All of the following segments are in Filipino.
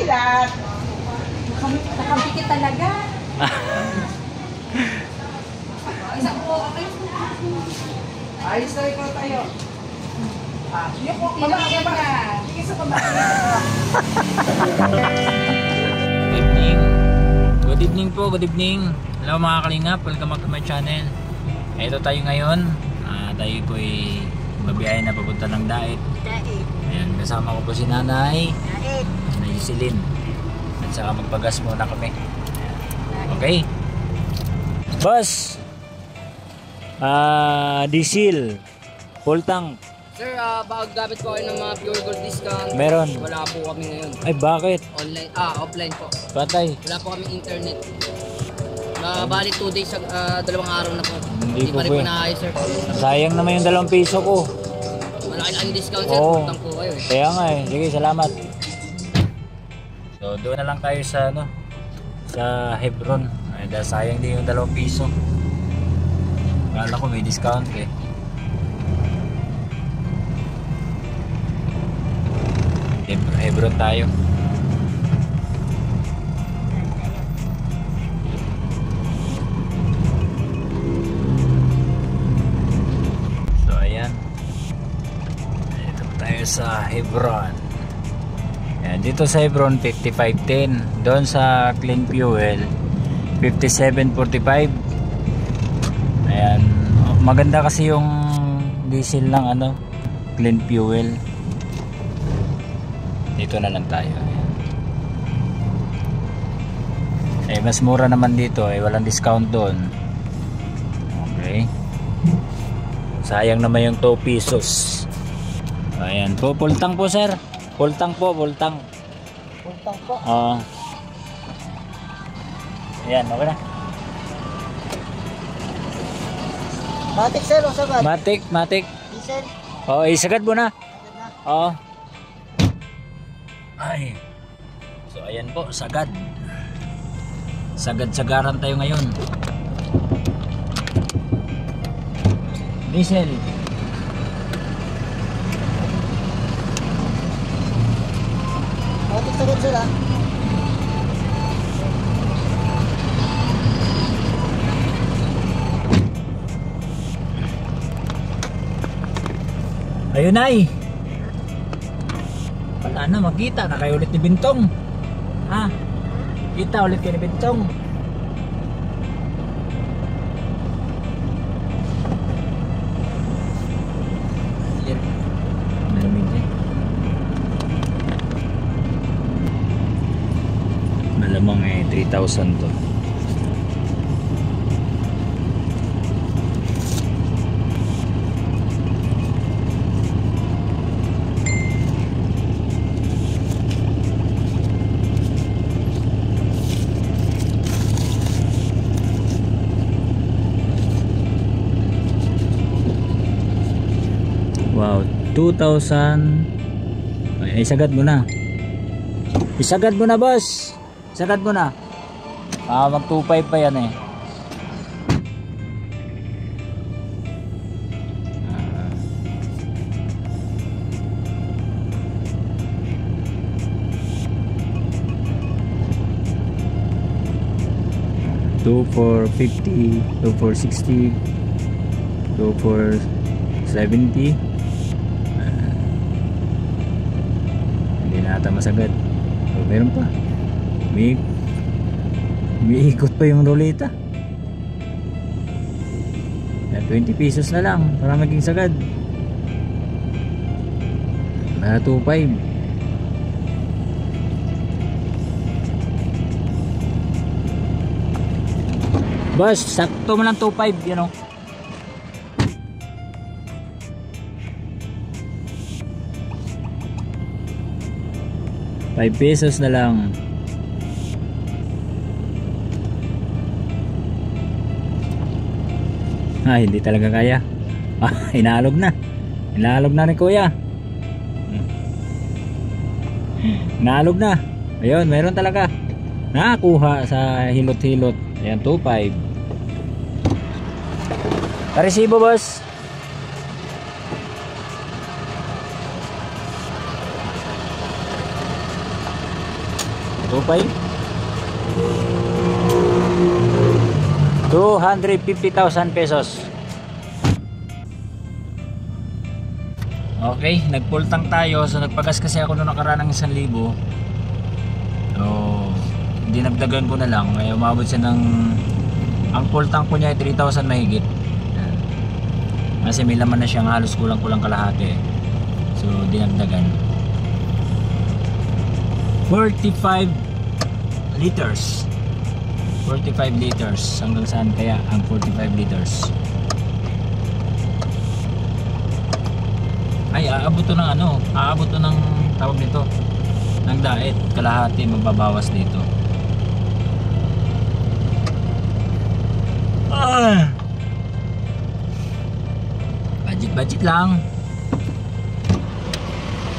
Silat. Nakabikit talaga. Isang po, okay? Ayos na ikaw tayo. Yung po, pabakit ka. Sige sa pabakit. Good evening. Good evening po, good evening. Hello mga kalingap, welcome back to my channel. Ito tayo ngayon. Tayo po ay babiyahe na papunta ng Daet. Ayan, kasama ko po si Nanay. Nanay Yusilin. At saka magpagas muna kami. Okay. Boss! Diesel. Full tank. Sir, baka gamit ko kayo ng mga pure gold discount. Meron. Wala po kami ngayon. Ay, bakit? Online, offline po. Patay. Wala po kami internet. Bali 2 days, 2 araw na po. Hindi pa rin po naayos, sir. Sayang naman yung 2 piso ko. Malaki lang discount, sir. Oo. Putang po kayo. Kaya nga eh. Sige, salamat. So, doon na lang tayo sa sa Hebron. Ay, dahil sayang din yung 2 piso. Akala ko may discount eh. Hebron tayo. So ayan. Dito tayo sa Hebron. Ayan, dito sa Hebron 5510. Doon sa Clean Fuel 5745. Ayan, maganda kasi yung diesel ng Clean Fuel. Dito na lang tayo. Eh, mas mura naman dito. Eh, walang discount doon. Okay. Sayang naman yung 2 pesos. Ayan po, full tank po sir. Full tank po, full tank. Full tank po. Ayan, okay na. Matik sir, o sagad? Matik. Diesel? Oo, isagad mo na. Oo. Ay. So ayan po, sagad. Sagad-sagaran tayo ngayon. Diesel. Matik sagad sila. Ayun ay. Wala na, makita na kayo ulit ni Bintong. Ha? Kita ulit kayo ni Bintong. Malamang 3,000 to. Wow, 2,000. Ay, isagad mo na. Isagad mo na, boss. Isagad mo na. Mag 2,500 pa yan eh. Two for 50, 2 for 60, 2 for 70. Hindi na ata masagad. So, meron pa. May ikot pa yung ruleta. 20 pesos na lang para maging sagad. 2,500. Boss, sakto mo lang 2,500, you know. ₱5 na lang. Hindi talaga kaya. Inaalog na. Inaalog na ni kuya. Inaalog na. Ayun, meron talaga. Nakakuha sa hilot-hilot. Ayan, 2,500. Karesibo, boss. 2.5? 250,000 pesos. Okay, nag-full tank tayo. So nagpagas kasi ako noong nakaraan ng 1,000. So dinagdagan ko na lang. Kaya umabot siya ng, ang full tank ko niya ay 3,000 mahigit. Yan. Kasi may laman na siyang halos kulang-kulang kalahati. So dinagdagan. 45 liters. 45 liters. Hanggang saan kaya ang 45 liters? Ay, aabot to ng ano? Aabot to ng tawag nito, ng daet. Kalahati mababawas dito. Budget lang.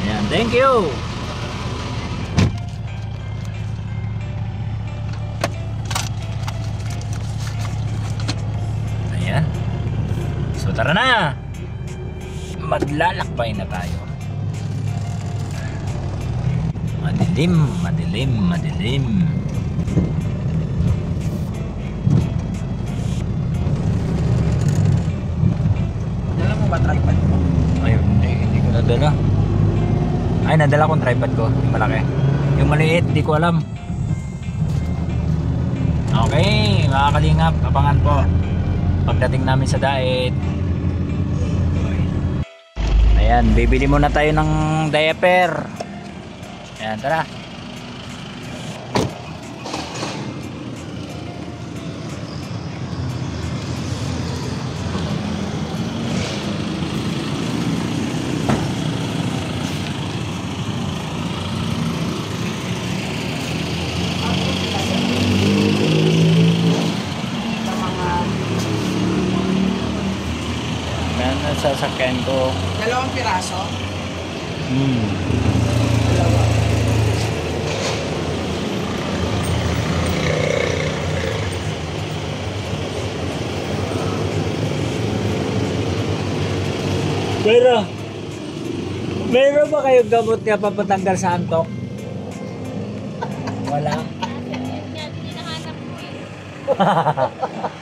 Ayan, thank you. Ayan. So tara na. Maglalakbay na tayo. Madilim, madilim, madilim. Dala mo ba tripod mo? Ay, hindi ko nadala. Ay, nadala kong tripod ko. Yung malaki. Yung maliit, hindi ko alam. Okay, mga kalingap, abangan po pagdating namin sa daet. Ayan, bibili muna tayo ng diaper. Ayan, tara. Ayan, sasakyan ko. 2 piraso? Dalawa. Pero, meron ba kayong gamot nga papatanggal sa antok? Wala.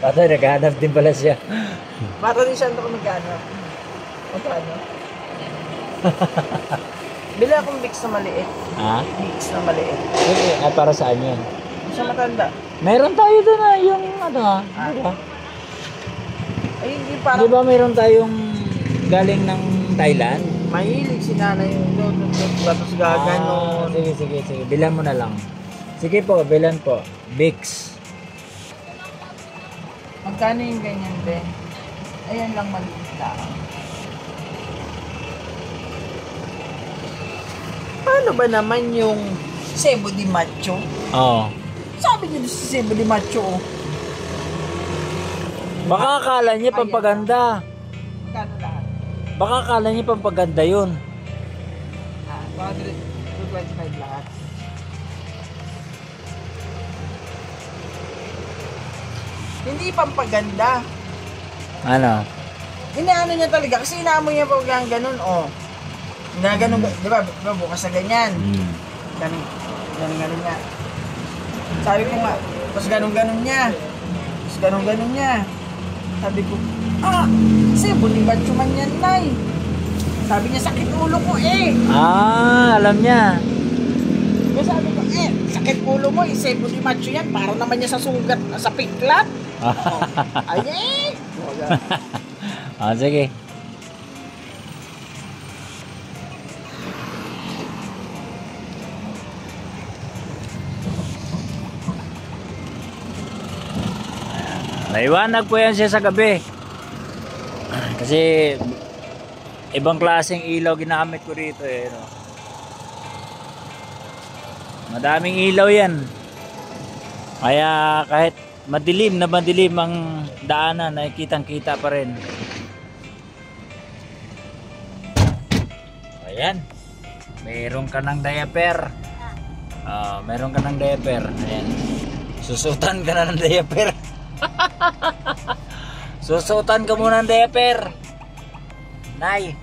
Patay, naghahanap din pala siya. Para din siya ako magkano. Magkano? Bili akong mix na maliit. Ha? Mix na maliit. Ay, para saan yun? Sa matanda. Meron tayo doon na yung ano ha? Diba? Ay, hindi parang... Di ba meron tayong galing ng Thailand? Mahilig si nanay yung doon. Tapos gaganon. Sige. Bilan mo na lang. Sige po, bilan po. Vicks. Magkano yung ganyan, be? Ayan lang maliit lang. Paano ba naman yung Cebu de Macho? Oo. Sabi niyo si Cebu de Macho. Baka akala niya pampaganda. Magkano lahat? Baka akala niya pampaganda yun. 225 lahat. Hindi pampaganda. Ano? Inaano niya talaga kasi inaamoy niya pag yung ganun, oh. Ganun, di ba bukas na ganyan. Ganun niya. Sabi ko nga, tapos ganun niya. Tapos ganun niya. Sabi ko, Cebu de Macho man yan, Nay. Sabi niya, sakit ulo ko eh. Alam niya. Kaya sabi ko, sakit ulo mo, Cebu de Macho yan. Para naman niya sa sugat, sa piklat. Ay, Sige. Naiwanag po yan siya sa gabi. Kasi ibang klaseng ilaw ginamit ko rito eh. No? Madaming ilaw yan. Kaya kahit madilim ang daanan, nakikitang-kita pa rin. Ayan. Meron ka ng diaper. Meron ka ng diaper. Ayan. Susutan ka na ng diaper. Susutan ka muna ng diaper. Nay.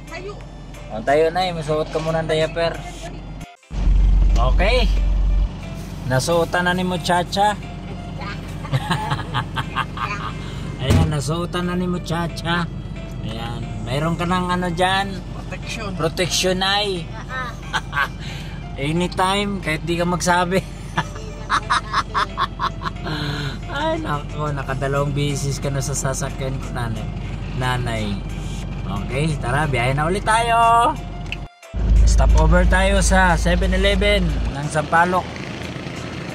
Tayo, Nay. Masuot ka muna ng diaper. Okay. Nasuotan na ni mo Chacha. Ayan, nasuotan na ni mo Chacha. Ayan, mayroon ka ng ano dyan. Protection ay. Anytime, kahit di ka magsabi. Ay, nako, nakadalawang beses ka na sa sasakyan ko, nanay. Okay, tara, biyahe na ulit tayo. Stop over tayo sa 7-Eleven ng Sampaloc.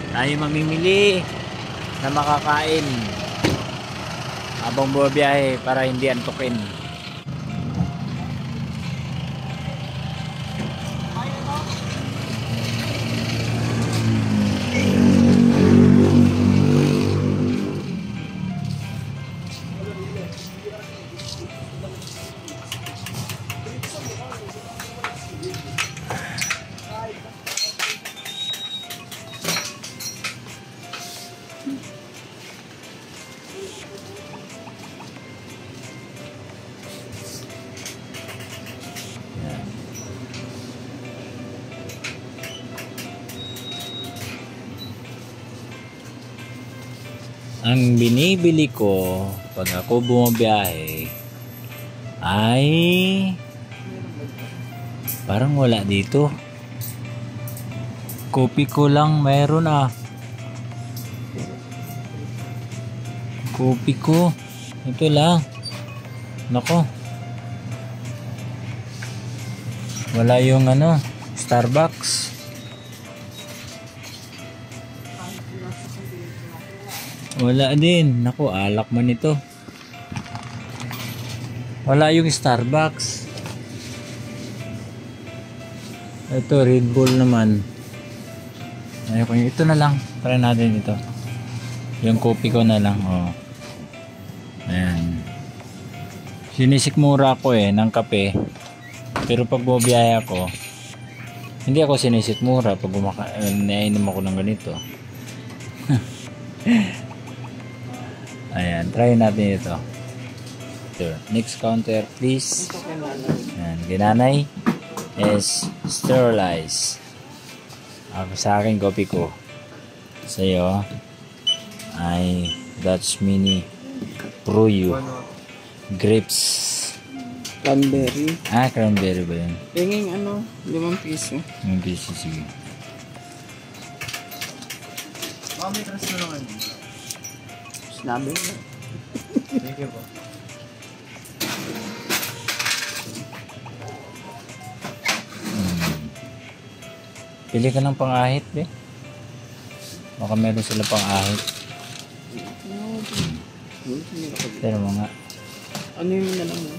Tayo mamimili na makakain habang bumabiyahe para hindi antukin. Ang binibili ko pag ako bumabiyahe ay parang wala dito. Kopi ko lang meron Kopi ko. Ito lang. Nako. Wala yung Starbucks. Wala din. Naku, alak man ito. Wala yung Starbucks. Ito, Red Bull naman. Ayoko, ito na lang. Try natin ito. Yung kopi ko na lang. Oh. Ayan. Sinisikmura ko ng kape. Pero pag bumabiyahe ako, hindi ako sinisikmura pag nainom ako ng ganito. Ayan, try natin ito. Next counter, please. Ayan, ginanay is sterilize. Ako sa akin, kopi ko. Sa'yo ay Dutch Mini Pruyu Grapes. Cranberry. Cranberry ba yun? Tingin 5 piso. 5 piso, sige. May trust na naman. Sinabi mo. Thank you po. Pili ka ng pang-ahit, baka meron sila pang-ahit. Pero mga ano yung nalang mo?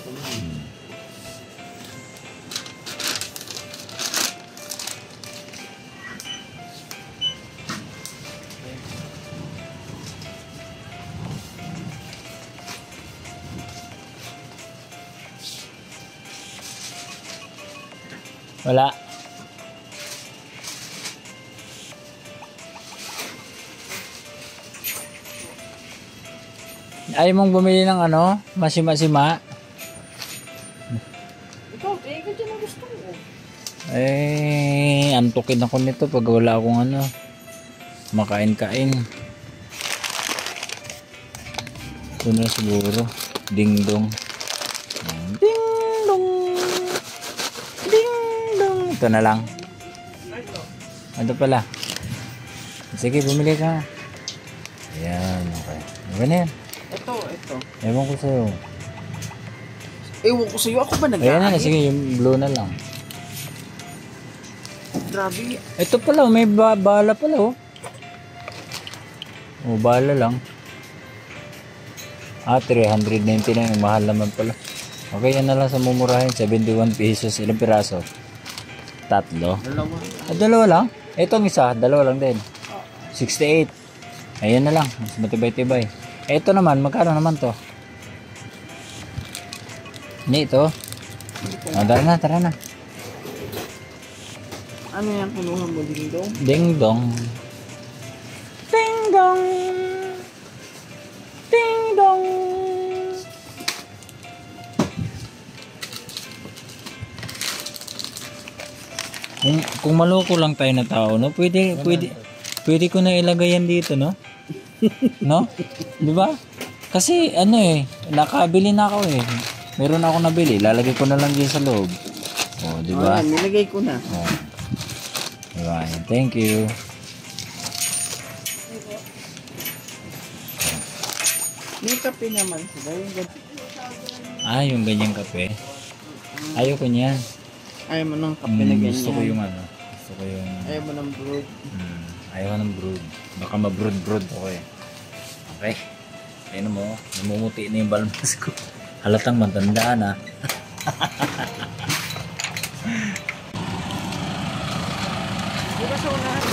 wala. Ayaw mong bumili ng masima-sima? Ikaw, tingin dyan ang gusto mo. Antukin ako nito pag wala akong makain-kain. Ito na siguro. Ding-dong. Ding-dong. Ding-dong. Ito na lang. Ano pala? Sige, bumili ka. Ayan, okay. Ano na yan? Ito. Ewan ko sa'yo. Ewan ko sa'yo. Ako ba nag-aahit? Ayan na, sige, yung blue na lang. Grabe. Ito pala, may bala pala, bala lang. 399, mahal naman pala. Okay, yan na lang sa mumurahin, 71 pesos. Ilang piraso? 3. Dalawa lang? Itong isa, dalawa lang din. 68. Ayan na lang, mas matibay-tibay. Ito naman, magkano naman to? Hindi ito. Tara na. Ano yung kinuha mo, ding-dong? Ding-dong. Ding-dong. Ding-dong. Kung maloko lang tayo na tao, pwede Pwede ko na ilagay yan dito, no? No? Di ba? Kasi ano eh, nakabili na ako eh. Meron ako nabili, lalagay ko na lang din sa loob. Oh, di ba? Nilagay ko na. Oh. Di ba? Thank you. May kape naman sila. Yung ganyang kape. Ayoko niyan. Ayaw mo ng kape na ganyan. Gusto ko yung ano. Gusto ko yung... Ayaw mo ng brood. Ayaw ng brood. Baka ma-brood ako eh. Okay. Ayun mo. Namumuti na yung balmas ko. Halatang matandaan ah. Di ba sa unahan?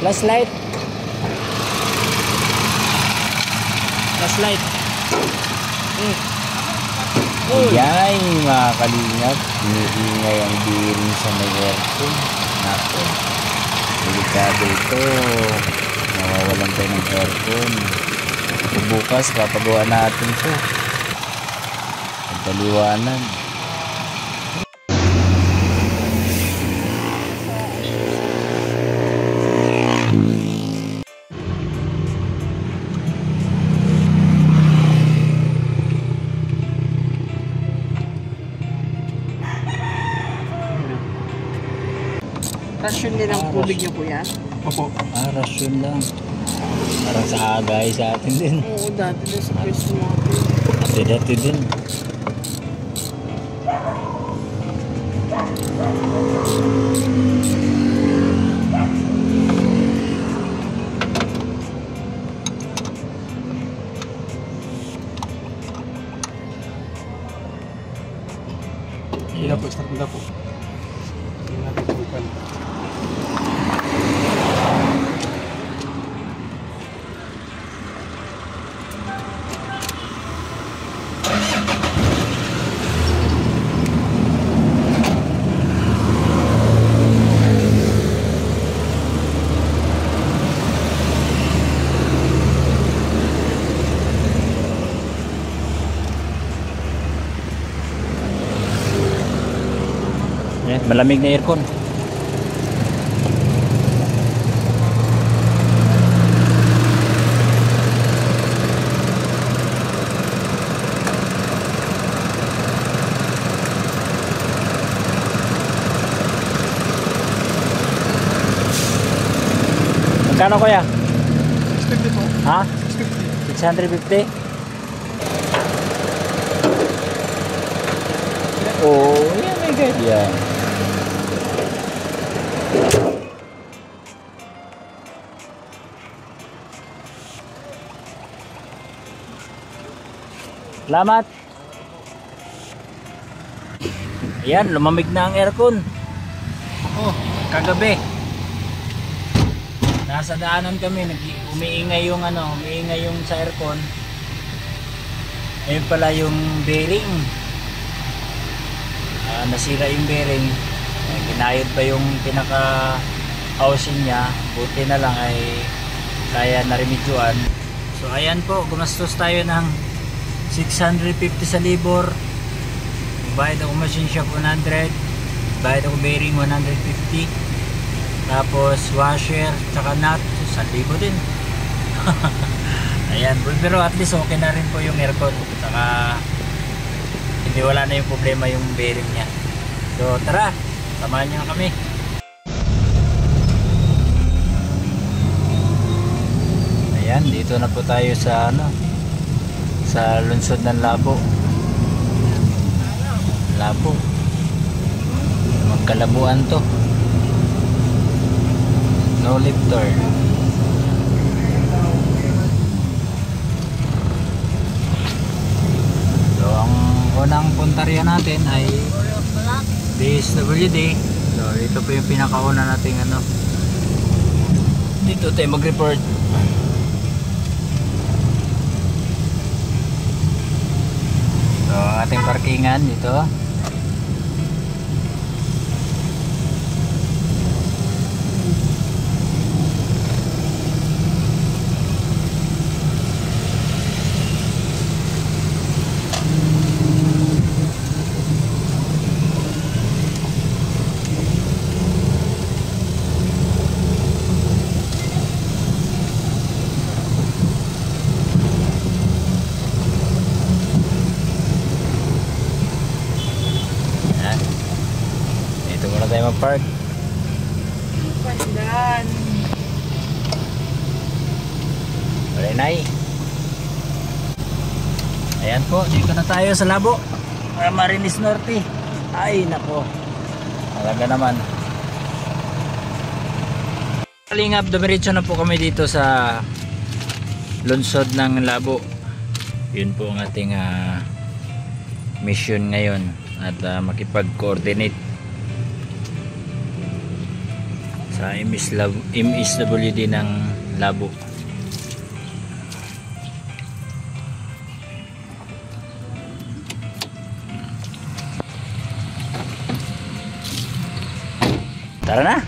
Flashlight. Flashlight. Yay, mga kalingap. Iingay ang bearing sa may aircon. Nako. Delikado ito. Nawawalan tayo ng aircon. Bukas, papagawa natin ito. Pagkaliwanan. Rasyon din ang tubig niyo, kuya? Opo. Rasyon lang. Parang sa agay sa atin din. Oo, dati din sa pwesto natin. Dati din. Hindi po, start na po. Hindi natin subukan. Malamig na aircon. Magkano kuya? 650 po. Ha? 650. 650? Oh, yeah, my God. Yeah. Salamat. Ayan, lumamig na ang aircon. Oh, kagabi. Nasa daanan kami, umiingay yung umiingay yung sa aircon. Ayun pala yung bearing. Nasira yung bearing. Ginayod pa yung pinaka housing niya. Buti na lang ay kaya na-remedyoan. So ayan po, gumastos tayo ng 650 sa libor. Bayad ako machine shop 100. Bayad ako bearing 150. Tapos washer tsaka nut 1,000 din. Ayan, pero at least okay na rin po yung aircon. Saka hindi wala na yung problema yung bearing niya. So tara, samahan niyo kami. Ayan, dito na po tayo sa sa lungsod ng Labo. Labo. Magkalabuan to. No left turn. So ang unang puntarya natin ay DSWD. So ito po yung pinakauna nating dito tayo mag-report. So ating parkingan dito. Park. Pandan. Wala Nay. Ayan po, dito na tayo sa Labo. Camarines Norte. Ay nako. Talaga naman. Kalingap, dumiretso na po kami dito sa lungsod ng Labo. Yun po ang ating mission ngayon at makipag-coordinate sa MSWD ng Labo. Tara na.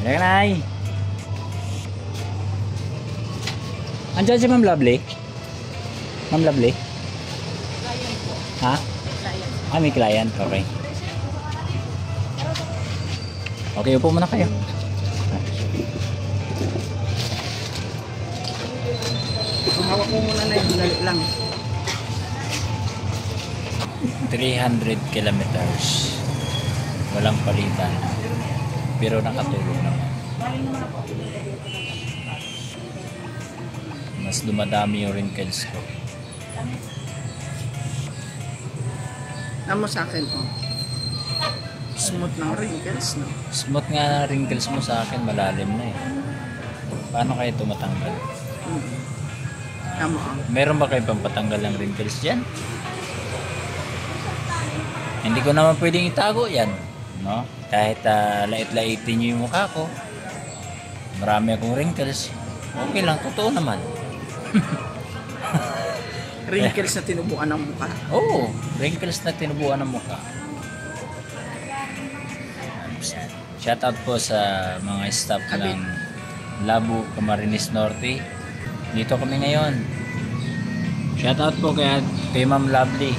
Ayan Nay. Andiyan si Ma'am Lovely? Ma'am Lovely? Ha? May client. Okay. Okay, upo muna kayo. Hawak mo muna na yung dali lang. 300 kilometers. Walang palitan. Pero nakatulong naman. Mas dumadami yung wrinkles ko. Namo sa akin, oh. Smooth ng wrinkles, no? Smooth nga wrinkles mo sa akin, malalim na eh. Paano kayo tumatanggal? Namo, oh. Meron ba kayo pampatanggal ng wrinkles dyan? Hindi ko naman pwedeng itago yan, no? Kahit lait-laitin nyo yung mukha ko, marami akong wrinkles, okay lang, totoo naman. Wrinkles na tinubuan ng mukha. Oo, wrinkles na tinubuan ng mukha. Shoutout po sa mga staff ng Labo, Camarines Norte. Dito kami ngayon. Shoutout po kay Ma'am Lovely.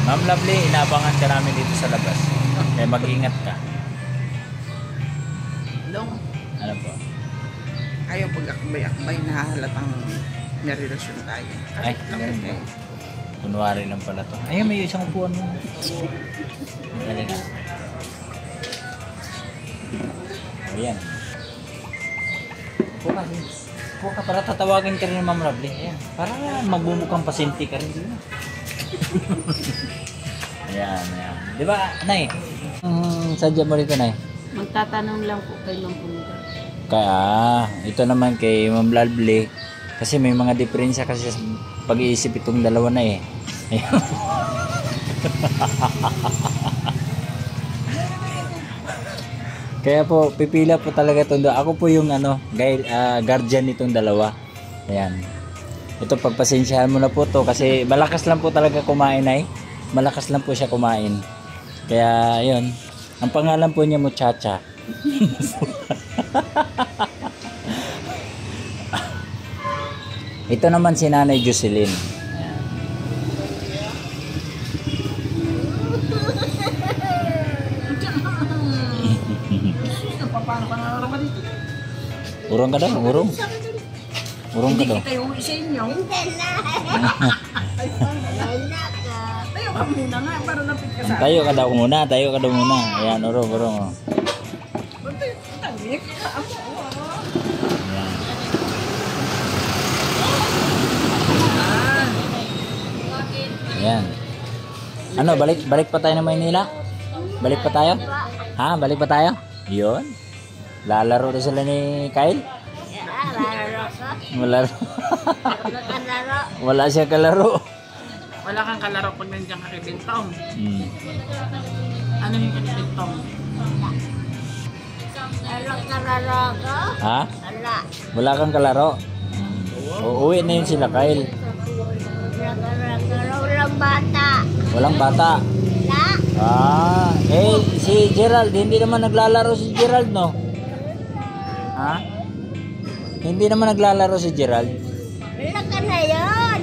Ma'am Lovely, inaabangan ka namin dito sa labas. Kaya mag-ingat ka. Long, Ano po? ayaw pag-akbay-akbay na halatang may relasyon tayo. Ay, kunwari lang pala to. Ay, may isang upuan mo. Dali na. Ayan. Puka para tatawagin ka rin ng Ma'am Lovely. Ayan. Para magbumukhang pasyente ka rin. Ayan, ayan. Di ba, Nay? Sadya mo rito, Nay? Magtatanong lang po kay Ma'am Punta. Kaya, ito naman kay Ma'am Lovely. Kasi may mga diferensya kasi sa pag-iisip itong dalawa na eh. Kaya po, pipila po talaga itong dalawa. Ako po yung guardian nitong dalawa. Ayan. Ito, pagpasensyahan mo na po to kasi malakas lang po talaga kumain ay. Malakas lang po siya kumain. Kaya, ayun. Ang pangalan po niya Muchacha. Ito naman si Nanay Jocelyn. Ayan. Urong ka daw, urong. Urong ka daw. Hindi kayo uwi sa inyo. Tayo ka muna nga para napit ka sa akin. Tayo ka daw muna, tayo ka daw muna. Ayan, urong, urong. Oh. Tagik, amo. Ayan. Ayan. Ano, balik pa tayo ng Maynila? Balik pa tayo? Ha, balik pa tayo? Yun. Lalaro na sila ni Kyle? Wala. Wala siya kalaro. Wala kang kalaro pag nandiyan ka kay Bintong. Hmm. Ano yung kay Bintong? Ha? Wala kang kalaro? Uuwi na yun sila, Kyle. Walang bata. Walang bata? Wala. Ah, si Gerald, hindi naman naglalaro si Gerald, no? Ha? Hindi naman naglalaro si Gerald? Wala ka na yun.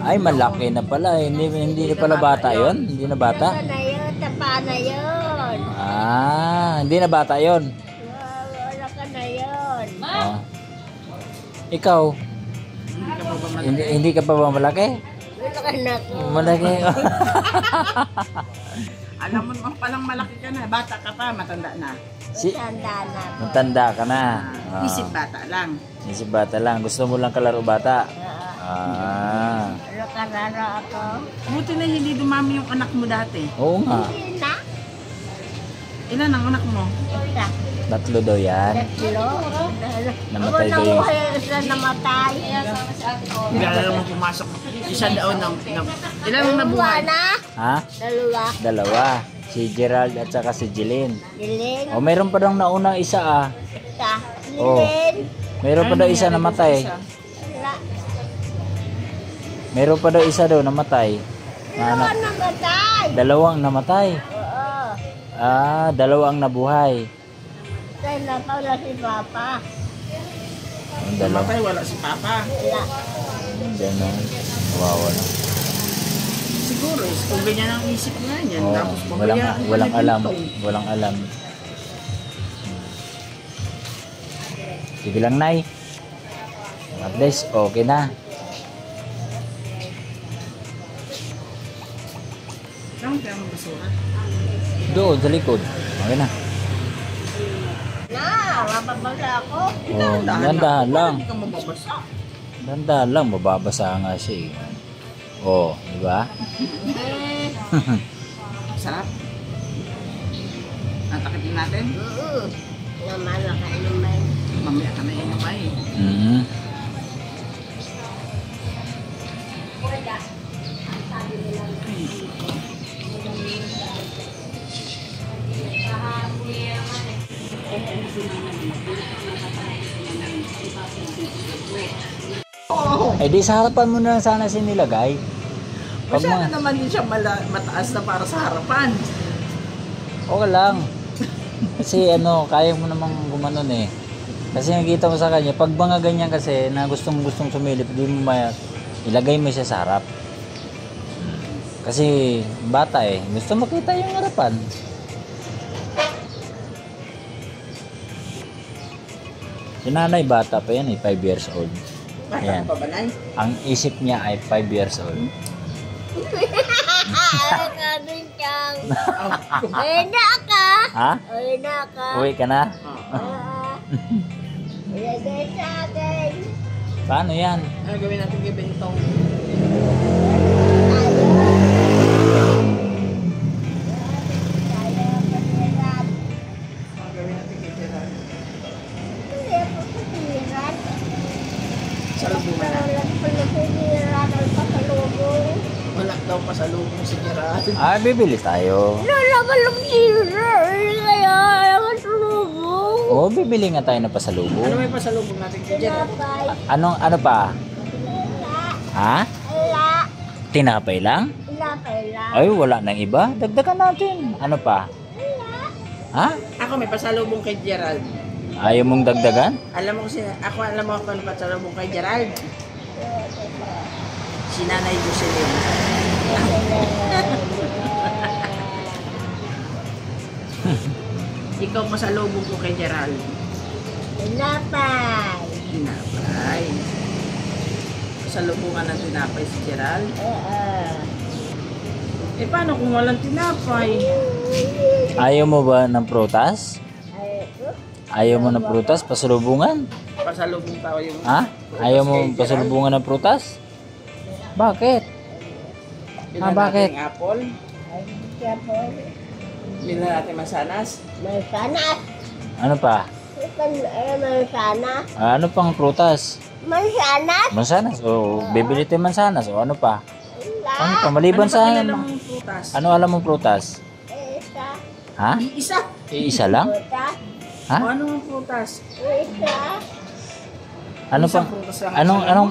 Ay, malaki na pala. Hindi na pala bata yon. Hindi na bata? Wala ka na yun. Tapa na yun. Ah, hindi na bata yon. Wala ka na yun. Ah. Ikaw? Hindi ka pa ba malaki? Wala ka na ko. Malaki. Alam mo naman palang malaki ka na. Bata ka pa, matanda na. Tanda na. Matanda ka na. Ah. Isip bata lang. Isip bata lang. Gusto mo lang kalaro bata? Ah. Wala ka na ako. Buti na hindi dumami yung anak mo dati. Oo nga. Hindi na. Ilan ang anak mo? Isa. 3 daw yan. Tatlo. Namatay Ako daw yung... nabuhay, isa namatay. Gala mo pumasok. Isa daon ng... Ilan ang nabuhay? Dalawa na. Ha? Dalawa. 2. Si Gerald at saka si Jeline. Diling. O, mayroon pa daw naunang isa ah. Isa. Oh. Diling. Mayroon pa daw isa namatay. Wala. Mayroon pa daw isa daw namatay. Dalawa namatay. 2 namatay. Oo. Ah, 2 ang nabuhay. Kaya na pa wala si Papa. Ang 2. Namatay, wala si Papa. Wala. Ganun. Wawa na. Siguro, kung ganyan ang isip nga niyan. Oh, Tapos walang alam. Walang alam. Sige lang, Nay. At least, okay na. Saan kaya ang basura? Doon, sa likod. Okay na. Na, mapabala ako. Oh, dandahan lang. Hindi ka mababasa. Dandahan lang, mababasa nga siya eh. Oh, di ba? Sarap. Natakitin natin. Naman nakainuman. Mamaya ka na inumay. Mm. Eh di sa harapan mo na lang sana sinilagay. Pag Masyado mga, naman din siya mataas na para sa harapan. okay lang. Kasi ano, kaya mo namang gumanon eh. Kasi nakita mo sa kanya, pag mga ganyan kasi na gustong sumilip, di mo ilagay mo siya sa harap. Kasi bata eh, gusto makita yung harapan. Si nanay bata pa yan eh, 5 years old. Bata Ayan. ka pa ba, Nay? Ang isip niya ay 5 years old. Ayaw ka din siyang. Uwi na ka. Ha? Uwi na ka. Uwi ka na? Ilagay sa akin. Paano yan? Ano gawin natin kay Bentong? Ano gawin natin kay Gerard? Sa lubungan na. Wala daw pa sa lubong si Gerard. Ah, bibili tayo. Oo, bibili nga tayo na Ano pasalubong. may pasalubong natin kay Gerard? Ano pa? Ha? Tinapay lang? Ay, wala nang iba. Dagdagan natin. Ano pa? Ha? Ako may pasalubong kay Gerald. Ayaw mong dagdagan? Alam mo ako ano pasalubong kay Gerald? Si Nanay Jocelyn. Ikaw pasalubong ko kay Gerald. Tinapay. Pasalubungan ng tinapay si Gerald. Eh paano kung walang tinapay? Ayaw mo ba ng prutas? Ayaw mo ng prutas? Pasalubungan? Pasalubong tao yung... Ha? Ayaw mo pasalubungan ng prutas? Bakit? Bilan bakit? natin apple. Bilan natin masanas. Mansanas. Ano pa? Mansanas. Ano pang prutas? Mansanas. Mansanas? O, bibili tayo mansanas. O, ano pa? Ano pa? Maliban Ano sa... ba kilala mong prutas? Ano alam mong prutas? Isa. Ha? Isa. Isa lang? Puta. Ha? O, ano ang prutas? Isa. Ano pang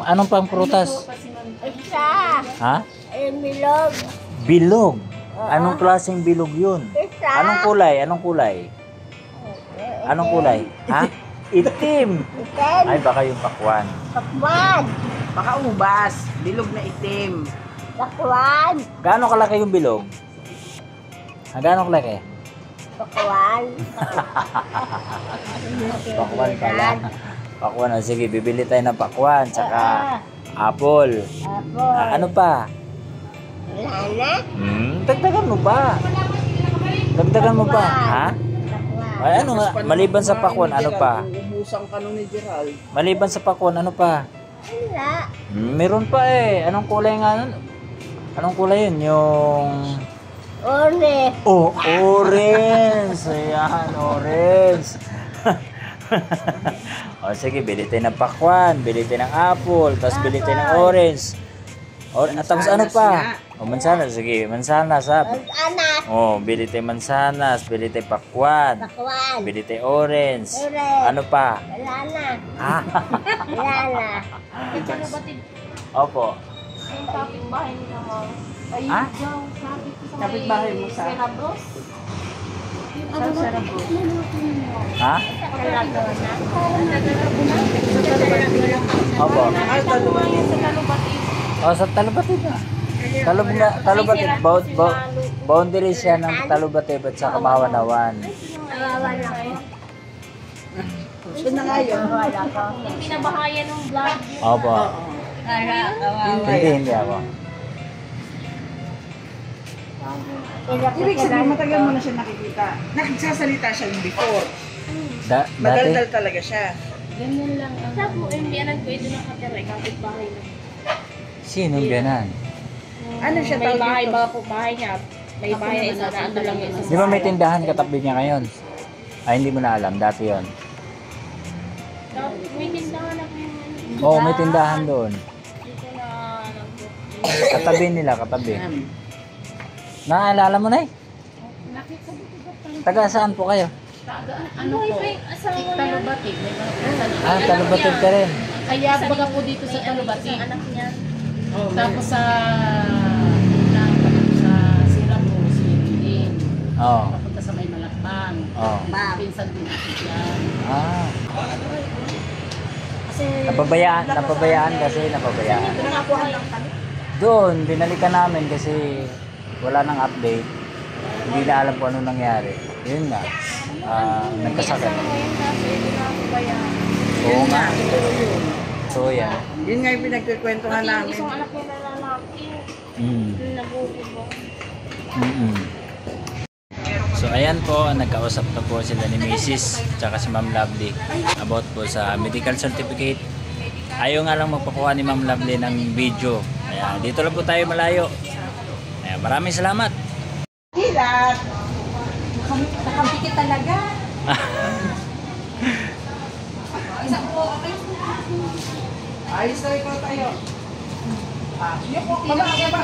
anong pang prutas? Isa. Ha? Ay, milog. Bilog. Anong klaseng bilog 'yun? Isa. Anong kulay? Anong kulay? Anong kulay? Ha? Itim. Item. Ay baka yung pakwan. Takwan. Baka ubas. Bilog na itim. Takwan. Gaano kalaki yung bilog? Gaano kalaki? Takwan. Pakwan pala. Pakwan. O, sige, bibili tayo ng pakwan. Tsaka apple. Apo. Ano pa? Lana. Dagdagan mo ba? Dagdagan mo ba? Ha? Takwan. Ay, ano nga? Maliban sa pakwan, ano pa? Umusang ka nun ni Gerald. Maliban sa pakwan, ano pa? Wala. Meron pa eh. Anong kulay nga nun? Anong kulay yun? Yung... One. Oh, orange! Ayan, orange! O sige, bili tayo ng pakwan, bili tayo ng apple, tapos bili tayo ng orange. At tapos ano pa? O, mansanas. Sige, mansanas ha. Anak. O, bili tayo mansanas, bili tayo pakwan, Takwan. bili tayo orange. Orange. Ano pa? Lana. Ha? Lana. Opo. Yung kapitbahay nila, ma'am. Ayun Ha? daw, sabi ko sa Kapitbahay mo sa... Serabros. Yung Sa Serabros. Ha? Opo. Ay, taluan yun. Sa Kalubatid. O, sa Talubatid na. Talubatid. Boundary siya ng Talubatid at sa Kamahawanawan. Kawawan ako. Yun na nga yun. Yung pinabahayan ng vlog. Opo. Hindi ako. Ibig sabihin, matagal mo na siya nakikita. Nagsasalita siya before. Dati? Madaldal talaga siya. Ganyan lang. Sabi mo, hindi anan ko ito nakatira. Kapitbahay na. Sinong ganan? Ano siya May tawag bahay, dito? baka po bahay niya. May bahay na isa na ano lang yun. Di ba may tindahan katabi niya ngayon? Ay, hindi mo na alam. Dati yon. May tindahan ako yung Oo, may tindahan doon. dito na alam ko. Katabi nila, katabi. Naalala mo na eh? Nakita dito ba? Taga saan po kayo? Ano po? Talubatid. May mga pinsan. Ah, Talubatid ka rin. Kaya baga po dito sa Talubatid. Anak niya. Tapos sa Sirapos, din. Oo. Papunta sa may Malakbang. Oo. Pinsan din natin yan. Ah. Napabayaan kasi, napabayaan. Doon, binalikan namin kasi wala nang update. Hindi na alam kung ano nangyari. Yun nga. Nagkasakit. Oo nga. So, yan. Yun nga yung pinagkikwentuhan namin. Isang anak niya na lalaki. Mm. Doon nabububo. Mm-mm. So ayan po, nagkausap na po sila ni Mrs. tsaka si Ma'am Lovely about po sa medical certificate. Ayaw nga lang magpakuha ni Ma'am Lovely ng video. Kaya dito lang po tayo malayo. Kaya maraming salamat. Hilat! Nakapikit talaga. Ayos na ikaw tayo. Yung po, pabakya ba?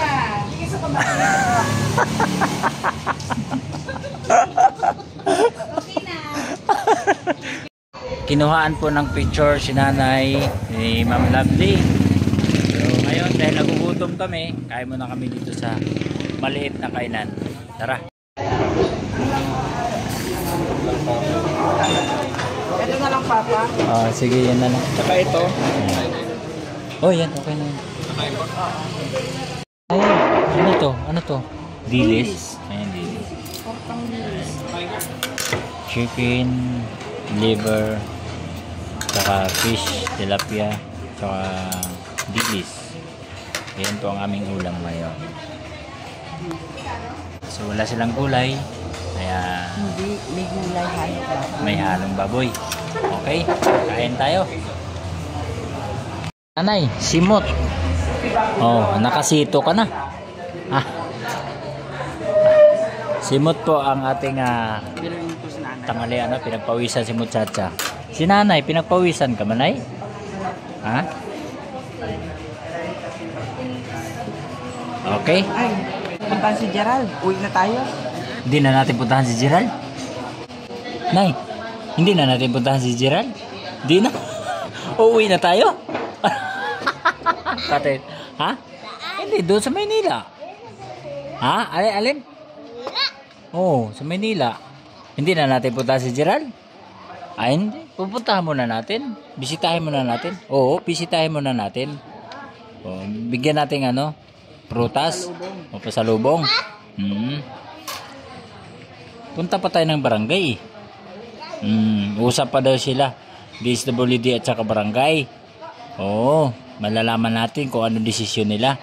Sige sa pabakya. Kinuhaan po ng picture si nanay ni Ma'am Lovely. So ngayon dahil nagugutom kami, kain muna kami dito sa maliit na kainan. Tara. Ito na lang, Papa. Sige, yan na lang. Saka ito. Oh, yan. Okay na yan. Ay, ano to? Ano to? Dilis. Ayan, dilis. Chicken, liver, saka fish, tilapia, saka dilis. Ayan po ang aming ulam ngayon. So, wala silang gulay. Kaya Hindi, may gulay halo lang. may halong baboy. Okay, kain tayo. Nanay, simot. Oh, nakasito ka na. Ah. Simot po ang ating Binuin ko si nanay. tanghalian, pinagpawisan si Muchacha. Si nanay, pinagpawisan ka manay? Ha? Okay. Ay, puntahan si Gerald. Uwi na tayo. Hindi na natin puntahan si Gerald. Nay, Hindi na natin puntahan si Gerald? Hindi na. Uuwi na tayo? Kate, ha? Hindi, doon sa Maynila. Ha? Alin? Oo, sa Maynila. Hindi na natin puntahan si Gerald? Ay, hindi. Pupuntahan muna natin. Bisitahin muna natin. Oo, bisitahin muna natin. O, bigyan natin prutas. O, pasalubong. Punta pa tayo ng barangay. Usap pa daw sila. DSWD at saka barangay. Oo, malalaman natin kung ano desisyon nila.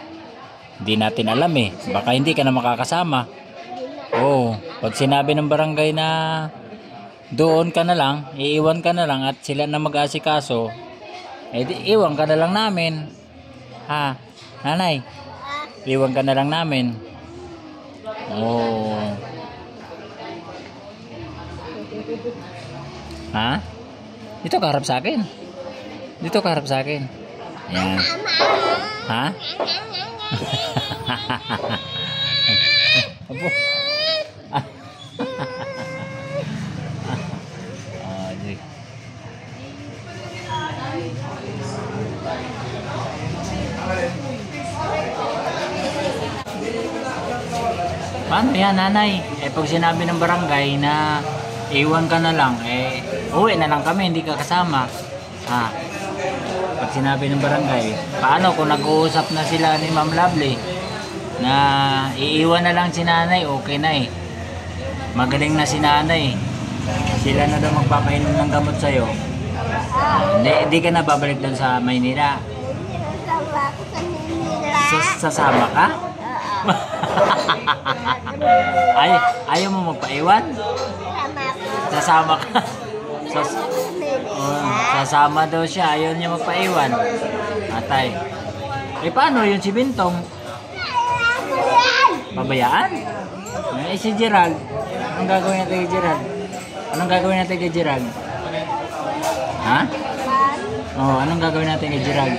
Hindi natin alam eh. Baka hindi ka na makakasama. Oo, pag sinabi ng barangay na doon ka na lang, iiwan ka na lang at sila na mag-asikaso, eh di, iwan ka na lang namin. Ha? Nanay? Iwan ka na lang namin. Oo. Ha? Dito ka harap sa akin. Dito ka harap sa akin. Yan. Ha? Apo. Paano yan, nanay? Eh, pag sinabi ng barangay na iwan ka na lang, eh, uwi na lang kami, hindi ka kasama. Ha? Pag sinabi ng barangay, paano kung nag-uusap na sila ni Ma'am Lovely na iiwan na lang si nanay, okay na eh. Magaling na si nanay. Sila na daw magpapainom ng gamot sa'yo. Hindi ka na babalik doon sa Maynila. Sama ako sa Manila. Sasama ka? Ayaw mo magpaiwan? Sama ako Sasama ka? sa Manila. Sasama daw siya, ayaw niya magpaiwan. Atay. Eh paano yun si Bintong? Pabayaan? Eh si Gerald, anong gagawin natin kay Gerald? Anong gagawin natin kay Gerald? Ha? Oh, anong gagawin natin kay Gerald?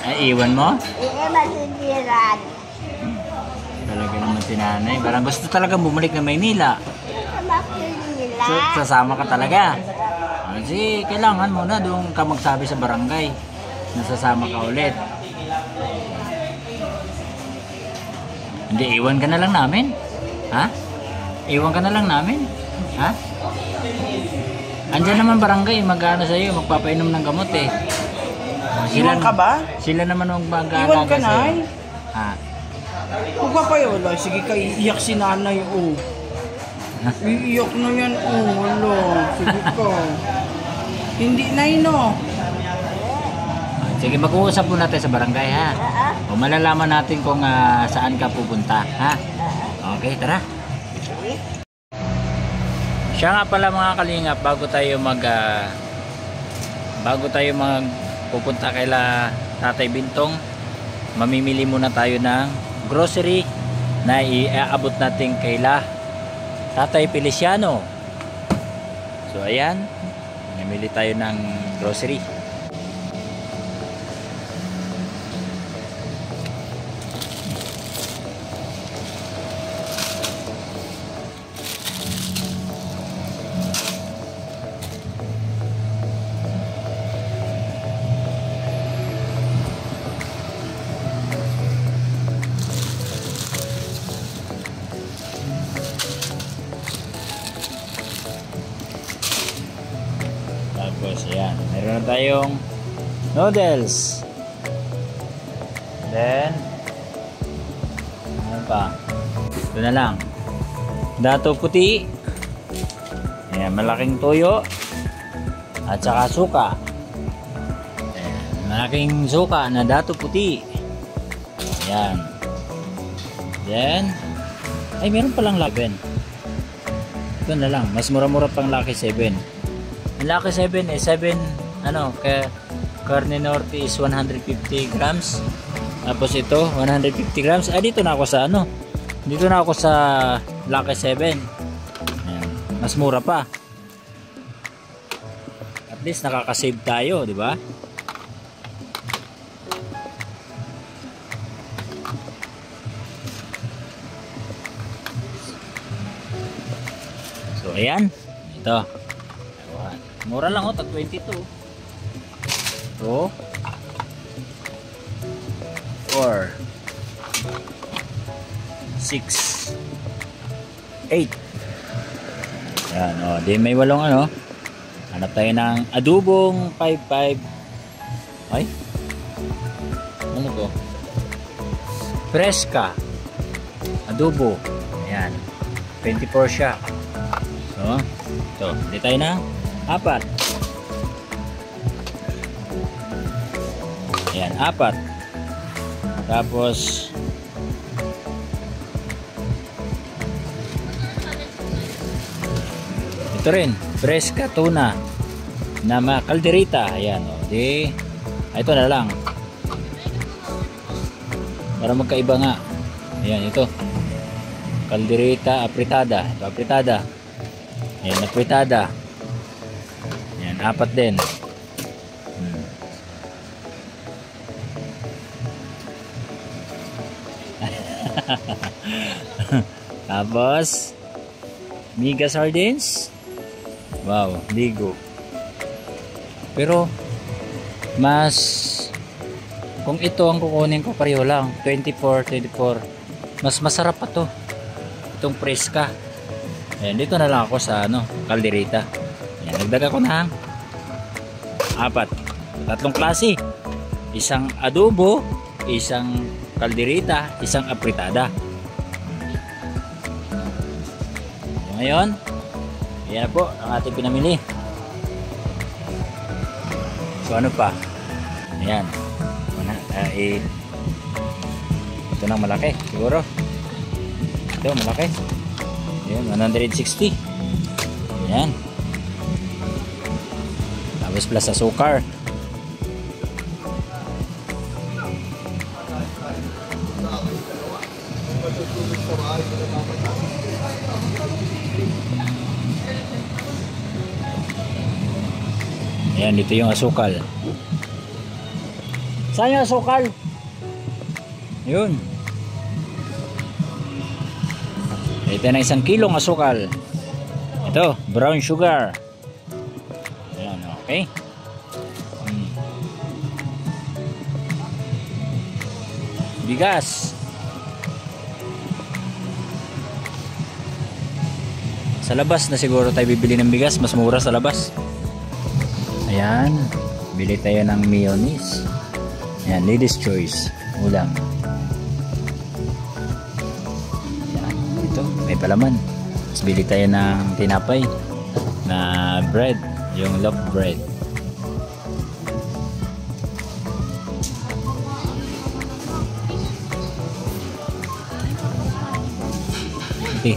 Ay, iwan mo? Iiwan si Gerald. Talaga naman si nanay. Parang gusto talaga bumalik na Maynila. Sama ako sa Manila. So, sasama ka talaga. Kasi kailangan mo na doon ka magsabi sa barangay na sasama ka ulit. Hindi, iwan ka na lang namin. Ha? Iwan ka na lang namin. Ha? Andiyan naman barangay, mag-ano sa'yo, magpapainom ng gamot eh. Iwan ka ba? Sila naman ang Iwan mag-aalaga ka na sa'yo. ay. Ha? Huwag pa kayo, wala. Sige ka, iiyak si nanay, oh. Iiyak na yan, oh. Wala. Sige ka. Hindi na no. Sige, mag-uusap muna tayo sa barangay ha. O malalaman natin kung saan ka pupunta ha. Okay, tara. Siya nga pala mga kalingap, bago tayo pupunta kaila Tatay Bintong, mamimili muna tayo ng grocery na iaabot natin kaila Tatay Feliciano. So ayan, mamimili tayo ng grocery. Tapos ayan, meron na tayong noodles. Then ano pa? Ito na lang. Dato puti. Ayan, malaking toyo. At saka suka. Ayan, malaking suka na dato puti. Ayan. Then ay meron palang laben. Ito na lang, mas mura-mura pang Lucky 7. Ang Lucky 7 is 7 Carne Norte is 150 grams. Tapos ito 150 grams. Dito na ako sa dito na ako sa Lucky 7. Ayan, mas mura pa. At least nakaka-save tayo, di ba? So Ayan. Ito. Mura lang, tag 22. 2, 4, 6, 8. Ayan, di may 8 hanap tayo ng adubong 55. Ay, ano to? Fresca adobo. Ayan, 24 siya. So, ito, hindi tayo na 4. Ayan, 4. Tapos ito rin, Fresca tuna na calderita. Ayan, ito na lang para magkaiba nga. Ayan, ito calderita apritada. Ito apritada. Ayan, apritada. Ayan, 4 din. Tapos Mega sardines. Wow, ligo. Pero mas kung ito ang kukunin ko, pareho lang 24. Mas masarap pa to, itong Fresca. Ayan, dito na lang ako sa calderita. Ayan, nagdaga ko na 4. 3 klase. Isang adobo, isang calderita, isang apritada. So, ngayon, ayan na po ang ating pinamili. So ano pa? Ayan. Ito na malaki siguro. Ito malaki. Ayan, 160. Ayan. Tapos plus asukar. Ayan, dito yung asukal. Saan yung asukal? Yun. Ito na 1 kilong asukal. Ito, brown sugar. Ayan, okay. Bigas. Sa labas na siguro tayo bibili ng bigas. Mas mura sa labas. Ayan. Bili tayo ng mayonnaise. Ayan, ladies choice. Ulam. Ayan, ito. May palaman. Tapos bili tayo ng tinapay na bread. Yung loaf bread. Okay.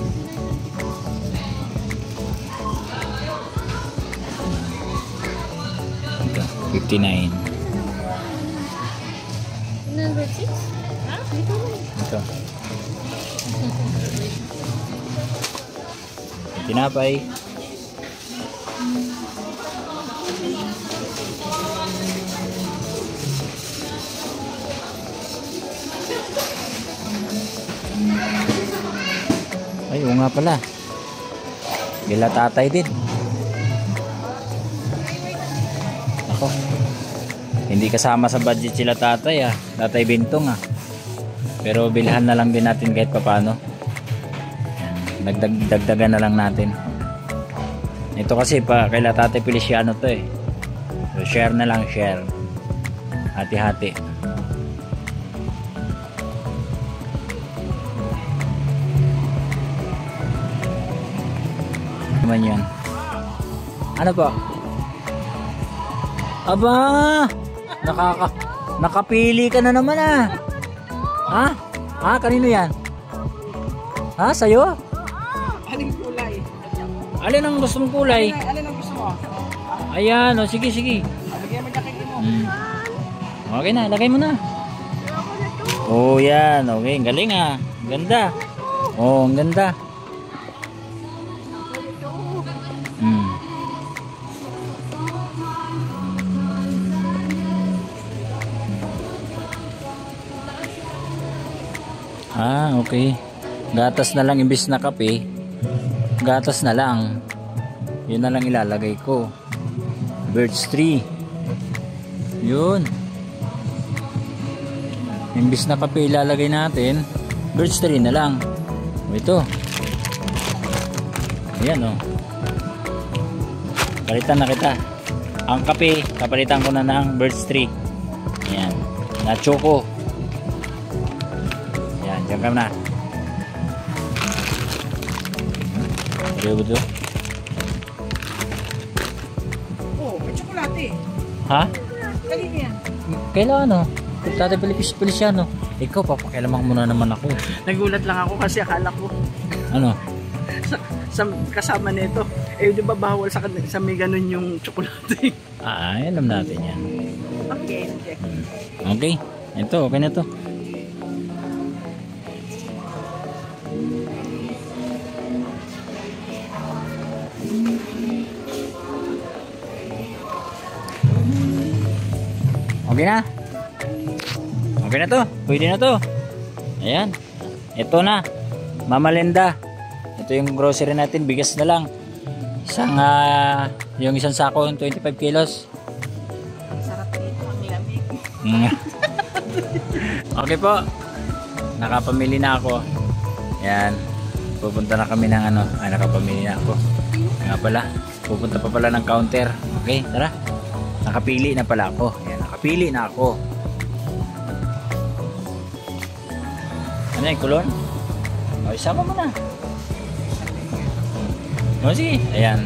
Ito, 59. Number 6? Ha? Dito na. Ito. Tinapay. Ay, oo nga pala. Bila tatay din. Ako. Hindi kasama sa budget sila tatay Tatay Bintong Pero bilhan na lang din natin kahit papano. Dagdagan na lang natin. Ito kasi kaila Tatay Feliciano to So share na lang, share. Hati-hati. Naman yan. Ano po? Aba! Nakapili ka na naman Ha? Kanino yan? Sa'yo? Aling kulay? Alin ang gusto mong kulay? Alin ang gusto mo? Ayan, sige. Lagyan mo jacket mo. Okay na, lagay mo na. Oh, yan. Okay, galing Ganda. Oh, ang ganda. Okay. Gatas na lang imbis na kape. Gatas na lang. yun na lang ilalagay ko. Birch tree. Yun. Imbis na kape ilalagay natin, birch tree na lang. Ito. Ayan o. Palitan na kita. Ang kape, kapalitan ko na ng birch tree. Ayan. Na choco. Ayan, dyan ka na. Ano ba ito? Oh, may tsokolate. Ha? Kanina yan. Kailan ano? Tatay Feliciano. Ikaw, papakialaman mo na naman ako. Nagulat lang ako kasi akala ko Ano? sa kasama nito. Eh, di ba bawal sa may ganun yung tsokolate? Alam natin yan. Okay, okay. Okay. Ito, okay na to. Okay na? Okay na to? Pwede na to? Ayan. Ito na. Mama Linda. Ito yung grocery natin. Bigas na lang. Yung isang sako, 25 kilos. Sarap nito, ang lamig. Okay po. Nakapamili na ako. Ayan. Pupunta na kami ng nakapamili na ako. Nga pala. Pupunta pa pala ng counter. Okay, tara. Nakapili na pala ako. Ayan, nakapili na ako. Ano yung kulon? O, isama mo na. O, sige. Ayan.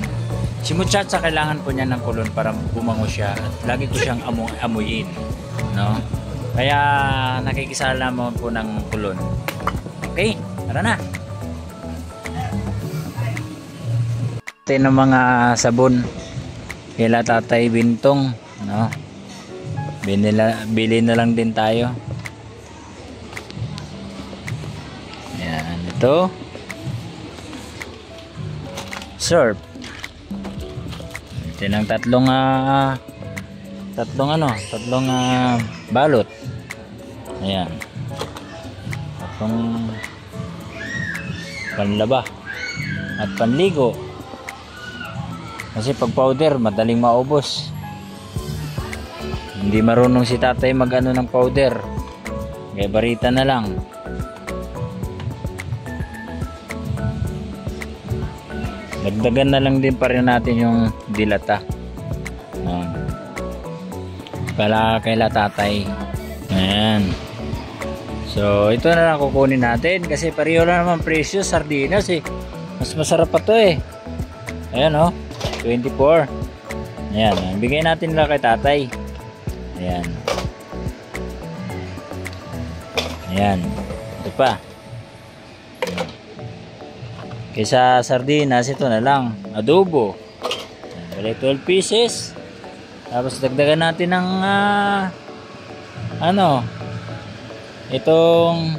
Si Muchacha kailangan po niya ng kulon para bumango siya. At lagi ko siyang amuyin. No? Kaya nakikisala mo po ng kulon. Okay, tara na. Ito ng mga sabon kila Tatay Bintong, no? Bili na lang din tayo. Ayan, ito surf. Ito ng tatlong balot. Ayan, tatlong panlaba at panligo. Kasi pag powder, madaling maubos. Hindi marunong si tatay mag-ano ng powder. Kaya barita na lang. Dagdagan na lang din pa rin natin yung dilata. Pala kaila tatay. Ayan. So, ito na lang kukunin natin. Kasi pareho lang naman presyo, sardinas eh. Mas masarap pa to eh. Ayan oh. 24. Ayan, bigay natin lang kay tatay. Ayan. Ayan. Ito pa. Kaysa sardinas, ito na lang. Adobo. Bali 12 pieces. Tapos dagdagan natin ng itong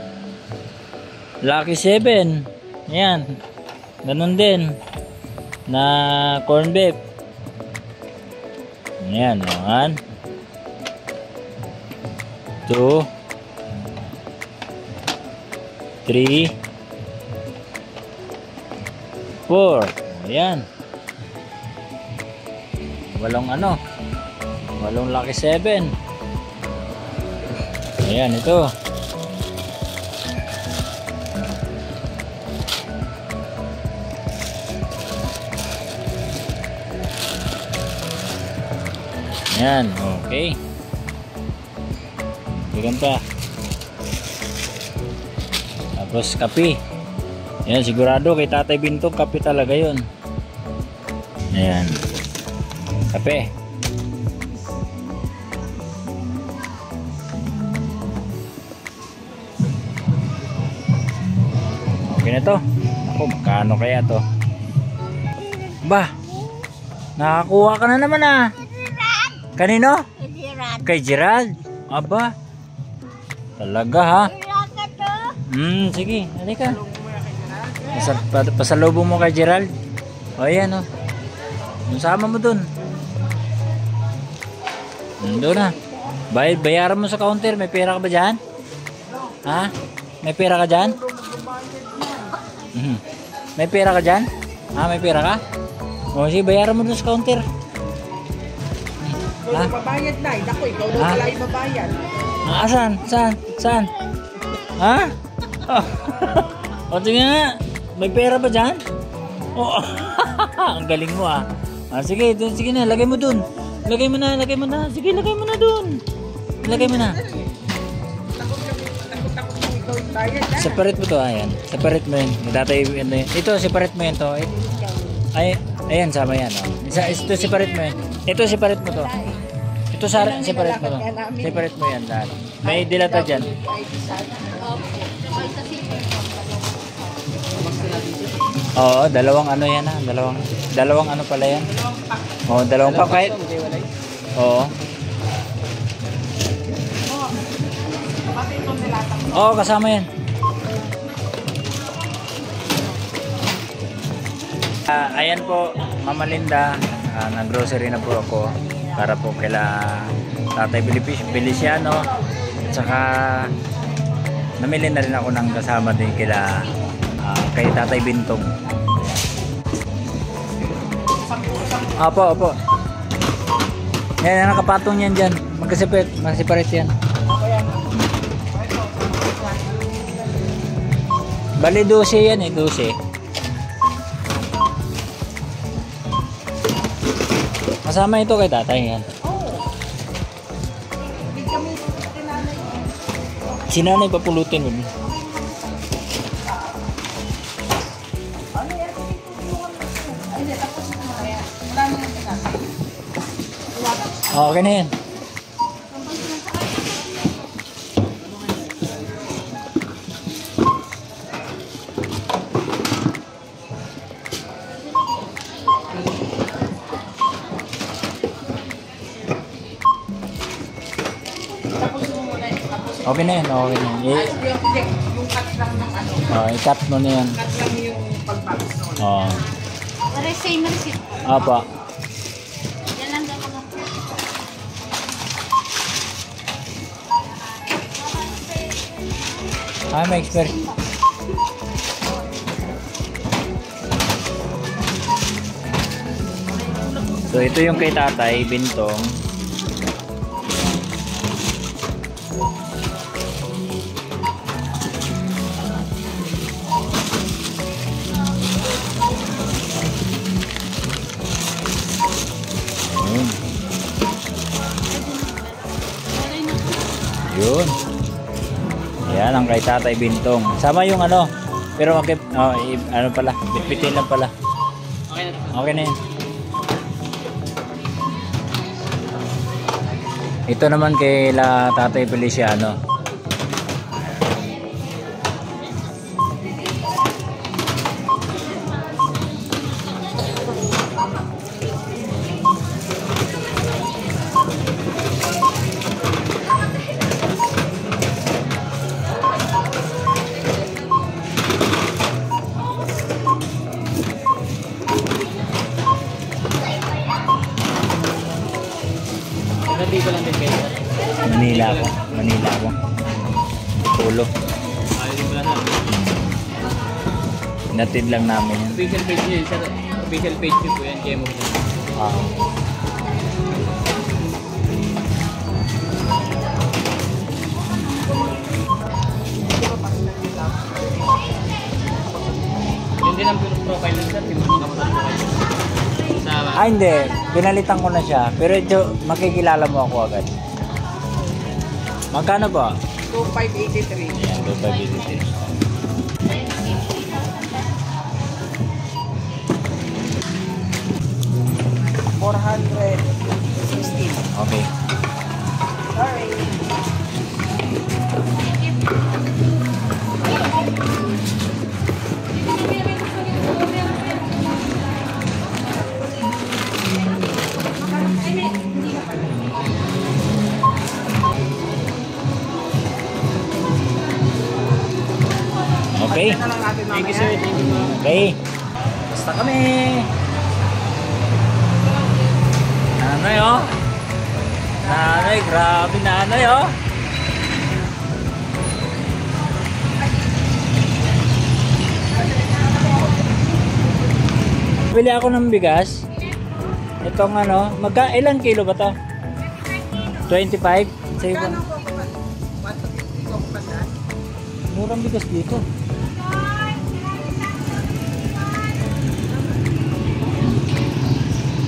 Lucky 7. Ayan. Ganun din. Na corn beef. Ayan, 1 2 3 4. Ayan. Walong Lucky 7. Ayan, ito. Yan, okay. Bigyan pa. Tapos kape. Yan, sigurado kay Tatay Bintong kape talaga yun. Ayan. Kape. Okay na to. Ako, magkano kaya to? Ba, nakakuha ka na naman ah. Kanino? Kay Gerald. Aba. Talaga ha? Sige, halika. Pasalubong mo kay Gerald. O ayan o. Sama mo dun. Doon na. Bayaran mo sa counter. May pera ka ba dyan? Ha? May pera ka dyan? May pera ka dyan? Ha? May pera ka? O, sige, bayaran mo dun sa counter. Ikaw yung babayad na. Naku, ikaw daw Ha? pala yung babayad. Saan? Saan? Ha? O, tingnan nga. May pera ba dyan? Oh, ang galing mo ah. Sige, sige na, lagay mo dun. Lagay mo na. Sige, lagay mo na dun. Lagay mo na. Takot mo ikaw yung bayad na. Separate mo to, ayan. Separate mo yun. Tatay, ano yun. Ito, separate mo yun to. Ay, ayan, sama yan. Oh. Ito, separate mo yun. Ito, separate mo to. Ito, separate mo to. Separate mo yan lahat. May dilata dyan. Oo, dalawang ano yan ah. Dalawang ano pala yan. Oo, dalawang pack kahit. Oo. Oo, kasama yan. Ayan po, Mama Linda, nag-grocery na po ako para po kaila Tatay Feliciano. At saka namili na rin ako ng kasama din kay Tatay Bintong. Opo. Yan, nakapatong yan dyan. Magkasiparit yan. Bali 12 yan eh, 12. Kasama ito kay tatay yan. Si nanay papulutin mo. Okay na yan. Okay na yan, okay na yan. Yung cut lang ng ano. I-cut mo na yan. Cut lang yung pagpapis nun. Oo. Same receipt. Apa. Yan lang daw mga. May expert. So ito yung kay Tatay Bintong. Yun. Yan ang kay Tatay Bintong. Sama yung ano. Pero okay, ano pala, bitbitin lang pala. Okay na yun. Ito naman kay Tatay Feliciano. Nandito lang din kayo. Manila ako. Pulo. Ayaw din pala na. Natid lang namin yan. Official page nyo yun. Official page nyo po yan. Kaya mo po. Yun din ang profile nun sir. Timunin ka mo sa profile. Hindi. Pinalitan ko na siya. Pero ito, makikilala mo ako agad. Magkano ba? 2583. Ayan, 2,583. Okay. Sorry. Okay. Na lang natin Thank you mamaya. sir. Thank you. Okay. Basta kami. Nanay oh. Nanay, grabe nanay oh. Bili ako ng bigas. Itong ano, ilang kilo ba to? 25? Sa iba. Kano ko kuman? 150 ko kuman. Murang bigas dito.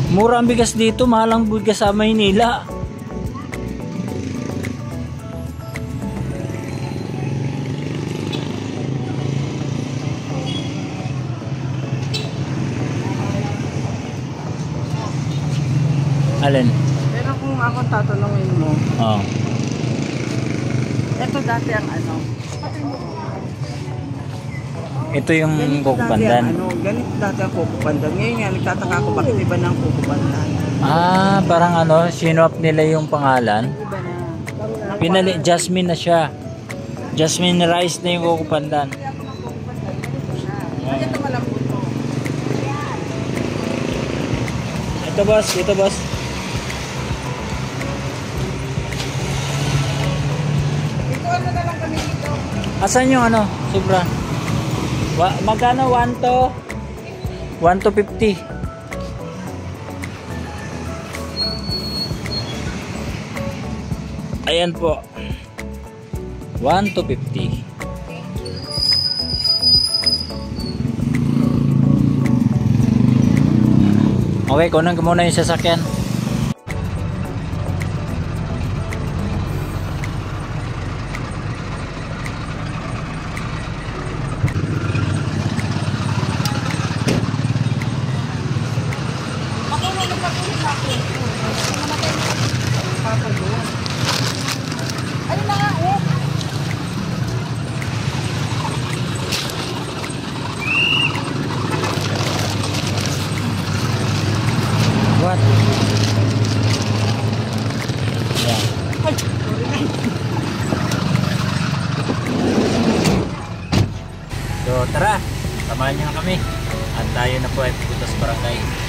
Mura ang bigas dito, mahal ang bigas sa Maynila. Alin? Pero kung ako tatanungin mo, Oh. ito dati ang ano? Ito yung Ganito Coco dati Pandan. ang ano? Ganito dati ang Coco Pandan. Ngayon nga, nagtataka ko bakit iba na ang Coco Pandan. Ah, parang ano, sinop nila yung pangalan. Iba na. Pinali, Jasmine na siya. Jasmine rice na yung Coco Pandan. Kasi ito malambot to. Ito boss, ito boss. Ito ano na lang kami dito. Asan yung ano, sobra? Magkano? 1 to 50. Ayan po. 1 to 50. Okay, kunan ko muna yung sasakyan. Ano na nga eh? What? Yeah. So tara, samahan niyo na kami. At tayo na po ay pupunta sa barangay.